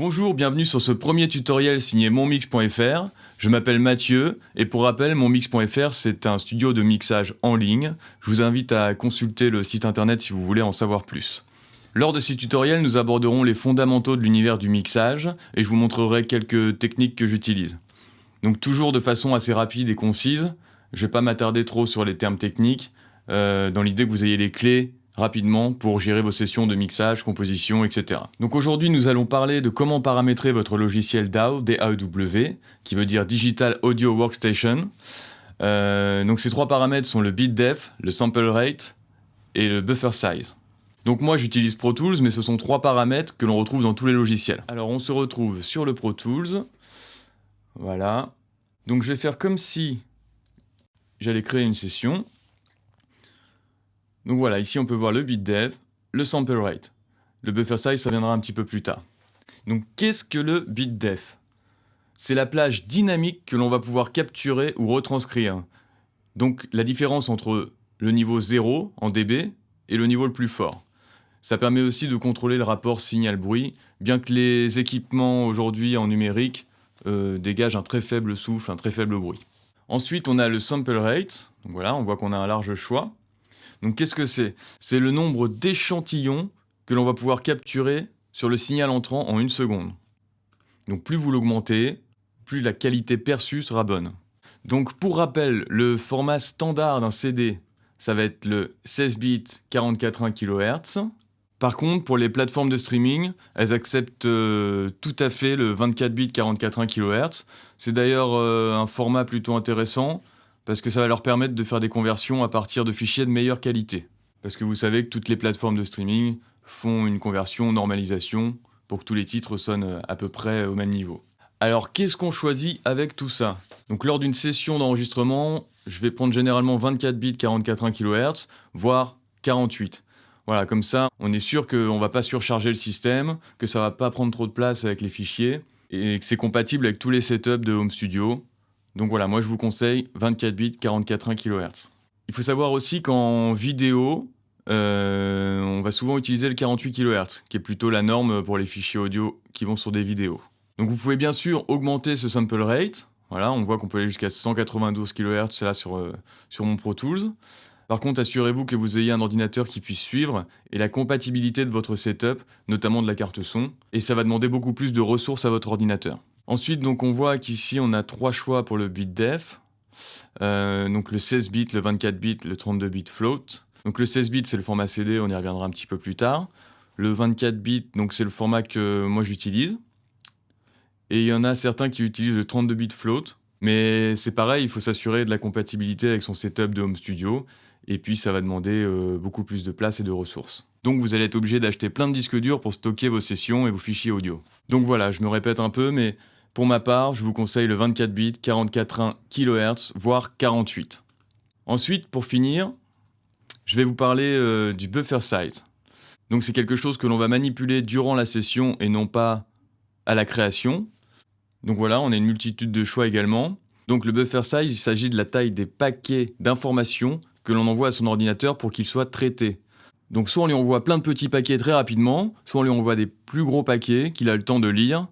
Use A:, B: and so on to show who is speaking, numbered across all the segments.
A: Bonjour, bienvenue sur ce premier tutoriel signé monmix.fr. Je m'appelle Mathieu et pour rappel, monmix.fr c'est un studio de mixage en ligne. Je vous invite à consulter le site internet si vous voulez en savoir plus. Lors de ces tutoriels, nous aborderons les fondamentaux de l'univers du mixage et je vous montrerai quelques techniques que j'utilise. Donc toujours de façon assez rapide et concise, je ne vais pas m'attarder trop sur les termes techniques, dans l'idée que vous ayez les clés rapidement pour gérer vos sessions de mixage, composition, etc. Donc aujourd'hui, nous allons parler de comment paramétrer votre logiciel DAW, D-A-E-W, qui veut dire Digital Audio Workstation. Donc ces trois paramètres sont le bit depth, le sample rate et le buffer size. Donc moi j'utilise Pro Tools, mais ce sont trois paramètres que l'on retrouve dans tous les logiciels. Alors on se retrouve sur le Pro Tools. Voilà. Donc je vais faire comme si j'allais créer une session. Donc voilà, ici on peut voir le bit depth, le sample rate. Le buffer size, ça viendra un petit peu plus tard. Donc qu'est-ce que le bit depth? C'est la plage dynamique que l'on va pouvoir capturer ou retranscrire. Donc la différence entre le niveau 0 en dB et le niveau le plus fort. Ça permet aussi de contrôler le rapport signal-bruit, bien que les équipements aujourd'hui en numérique dégagent un très faible souffle, un très faible bruit. Ensuite, on a le sample rate. Donc voilà, on voit qu'on a un large choix. Donc qu'est-ce que c'est? C'est le nombre d'échantillons que l'on va pouvoir capturer sur le signal entrant en 1 seconde. Donc plus vous l'augmentez, plus la qualité perçue sera bonne. Donc pour rappel, le format standard d'un CD, ça va être le 16 bits 44.1 kHz. Par contre, pour les plateformes de streaming, elles acceptent tout à fait le 24 bits 44.1 kHz. C'est d'ailleurs un format plutôt intéressant, parce que ça va leur permettre de faire des conversions à partir de fichiers de meilleure qualité. Parce que vous savez que toutes les plateformes de streaming font une conversion, normalisation, pour que tous les titres sonnent à peu près au même niveau. Alors qu'est-ce qu'on choisit avec tout ça? Donc lors d'une session d'enregistrement, je vais prendre généralement 24 bits 44.1 kHz, voire 48. Voilà, comme ça, on est sûr qu'on ne va pas surcharger le système, que ça ne va pas prendre trop de place avec les fichiers, et que c'est compatible avec tous les setups de home studio. Donc voilà, moi je vous conseille 24 bits 44.1 kHz. Il faut savoir aussi qu'en vidéo, on va souvent utiliser le 48 kHz, qui est plutôt la norme pour les fichiers audio qui vont sur des vidéos. Donc vous pouvez bien sûr augmenter ce sample rate. Voilà, on voit qu'on peut aller jusqu'à 192 kHz là sur mon Pro Tools. Par contre, assurez-vous que vous ayez un ordinateur qui puisse suivre et la compatibilité de votre setup, notamment de la carte son, et ça va demander beaucoup plus de ressources à votre ordinateur. Ensuite, donc, on voit qu'ici, on a trois choix pour le bit depth. Donc le 16 bits, le 24 bits, le 32 bits float. Donc le 16 bits, c'est le format CD, on y reviendra un petit peu plus tard. Le 24 bits, donc c'est le format que moi j'utilise. Et il y en a certains qui utilisent le 32 bits float. Mais c'est pareil, il faut s'assurer de la compatibilité avec son setup de home studio. Et puis ça va demander beaucoup plus de place et de ressources. Donc vous allez être obligé d'acheter plein de disques durs pour stocker vos sessions et vos fichiers audio. Donc voilà, je me répète un peu, mais pour ma part, je vous conseille le 24 bits, 44.1 kHz, voire 48. Ensuite, pour finir, je vais vous parler du buffer size. Donc c'est quelque chose que l'on va manipuler durant la session et non pas à la création. Donc voilà, on a une multitude de choix également. Donc le buffer size, il s'agit de la taille des paquets d'informations que l'on envoie à son ordinateur pour qu'il soit traité. Donc soit on lui envoie plein de petits paquets très rapidement, soit on lui envoie des plus gros paquets qu'il a le temps de lire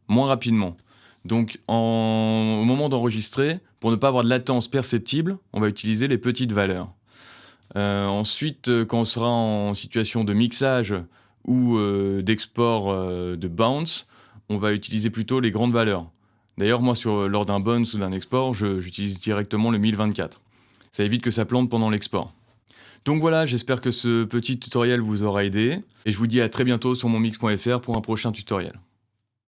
A: moins rapidement. Donc au moment d'enregistrer, pour ne pas avoir de latence perceptible, on va utiliser les petites valeurs. Ensuite, quand on sera en situation de mixage ou d'export de bounce, on va utiliser plutôt les grandes valeurs. D'ailleurs, moi, lors d'un bounce ou d'un export, j'utilise directement le 1024. Ça évite que ça plante pendant l'export. Donc voilà, j'espère que ce petit tutoriel vous aura aidé, et je vous dis à très bientôt sur monmix.fr pour un prochain tutoriel.